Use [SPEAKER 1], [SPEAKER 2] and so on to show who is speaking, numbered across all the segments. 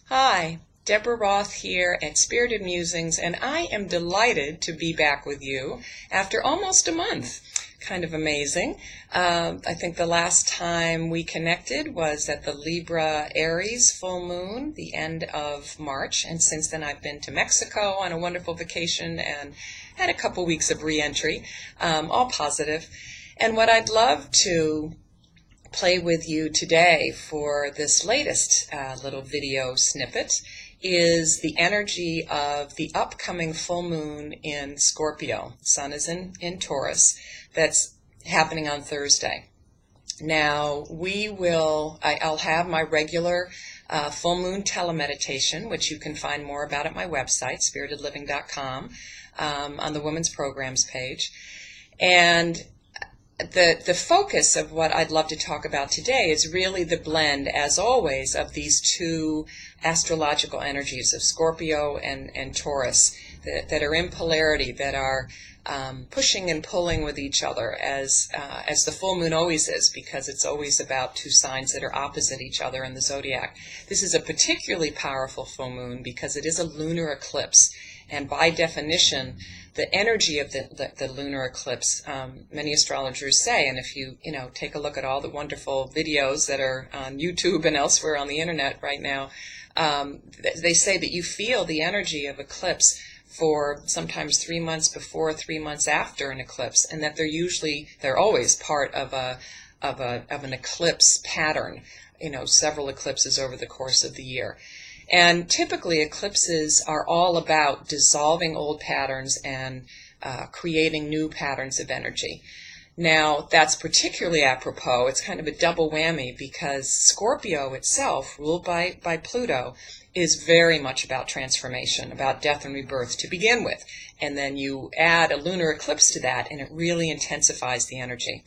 [SPEAKER 1] Hi, Deborah Roth here at Spirited Musings, and I am delighted to be back with you after almost a month. Kind of amazing. I think the last time we connected was at the Libra Aries full moon, the end of March, and since then I've been to Mexico on a wonderful vacation and had a couple weeks of re-entry, all positive. And what I'd love to play with you today for this latest little video snippet is the energy of the upcoming full moon in Scorpio. Sun is in Taurus. That's happening on Thursday. Now I'll have my regular full moon telemeditation, which you can find more about at my website, spiritedliving.com, on the Women's Programs page. And the focus of what I'd love to talk about today is really the blend, as always, of these two astrological energies of Scorpio and Taurus that are in polarity, that are pushing and pulling with each other, as the full moon always is, because it's always about two signs that are opposite each other in the zodiac. This is a particularly powerful full moon because it is a lunar eclipse, and by definition, the energy of the lunar eclipse, many astrologers say, and if you take a look at all the wonderful videos that are on YouTube and elsewhere on the internet right now, they say that you feel the energy of eclipse for sometimes 3 months before, 3 months after an eclipse, and that they're always part of an eclipse pattern, several eclipses over the course of the year. And typically eclipses are all about dissolving old patterns and creating new patterns of energy. Now, that's particularly apropos. It's kind of a double whammy because Scorpio itself, ruled by Pluto, is very much about transformation, about death and rebirth to begin with. And then you add a lunar eclipse to that, and it really intensifies the energy.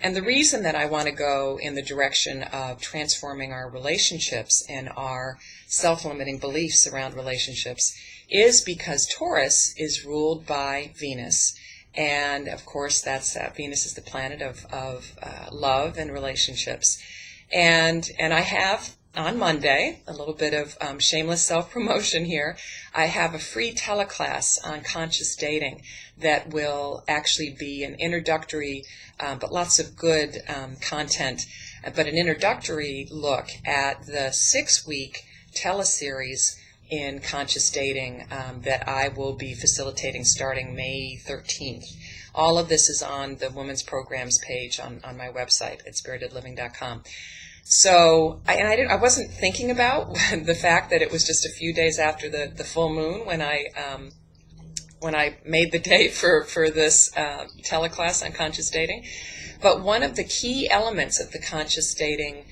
[SPEAKER 1] And the reason that I want to go in the direction of transforming our relationships and our self-limiting beliefs around relationships is because Taurus is ruled by Venus. And of course, that's Venus is the planet of love and relationships. And I have on Monday, a little bit of shameless self-promotion here, I have a free teleclass on conscious dating that will actually be an introductory, but lots of good content, but an introductory look at the 6-week teleseries in conscious dating that I will be facilitating starting May 13th. All of this is on the Women's Programs page on my website at spiritedliving.com. So, I wasn't thinking about the fact that it was just a few days after the full moon when I made the date for this teleclass on conscious dating. But one of the key elements of the conscious dating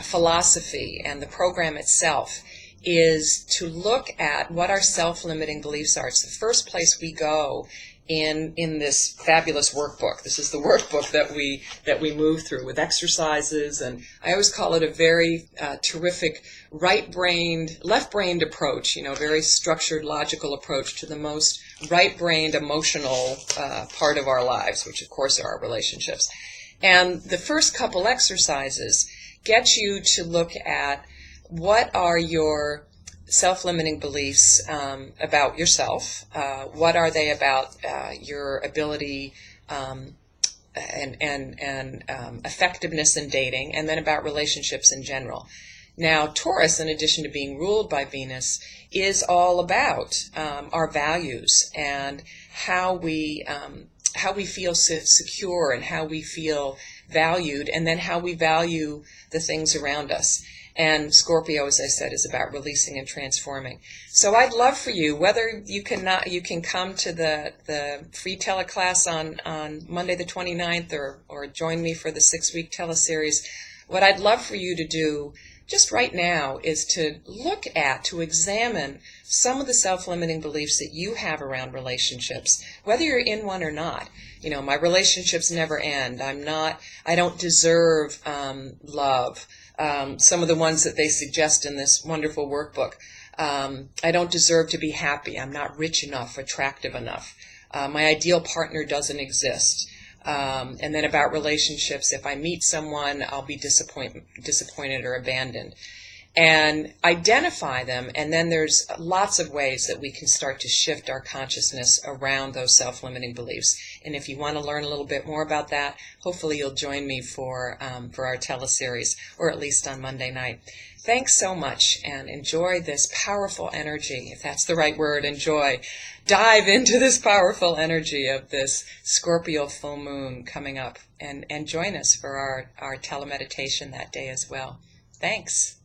[SPEAKER 1] philosophy and the program itself is to look at what our self-limiting beliefs are. It's the first place we go in this fabulous workbook. This is the workbook that we move through with exercises, and I always call it a very terrific right-brained, left-brained approach, very structured, logical approach to the most right-brained, emotional part of our lives, which of course are our relationships. And the first couple exercises get you to look at what are your self-limiting beliefs about yourself. What are they about your ability and effectiveness in dating, and then about relationships in general. Now, Taurus, in addition to being ruled by Venus, is all about our values and how we feel secure and how we feel valued, and then how we value the things around us. And Scorpio, as I said, is about releasing and transforming. So I'd love for you, whether you can come to the free teleclass on Monday the 29th or join me for the 6-week teleseries. What I'd love for you to do just right now is to examine some of the self-limiting beliefs that you have around relationships, whether you're in one or not. My relationships never end. I don't deserve love. Some of the ones that they suggest in this wonderful workbook. I don't deserve to be happy. I'm not rich enough, attractive enough. My ideal partner doesn't exist. And then about relationships, if I meet someone, I'll be disappointed or abandoned. and identify them. And then there's lots of ways that we can start to shift our consciousness around those self-limiting beliefs. And if you want to learn a little bit more about that, hopefully you'll join me for our teleseries, or at least on Monday night. Thanks so much, and enjoy this powerful energy, if that's the right word, enjoy. Dive into this powerful energy of this Scorpio full moon coming up, and join us for our telemeditation that day as well. Thanks.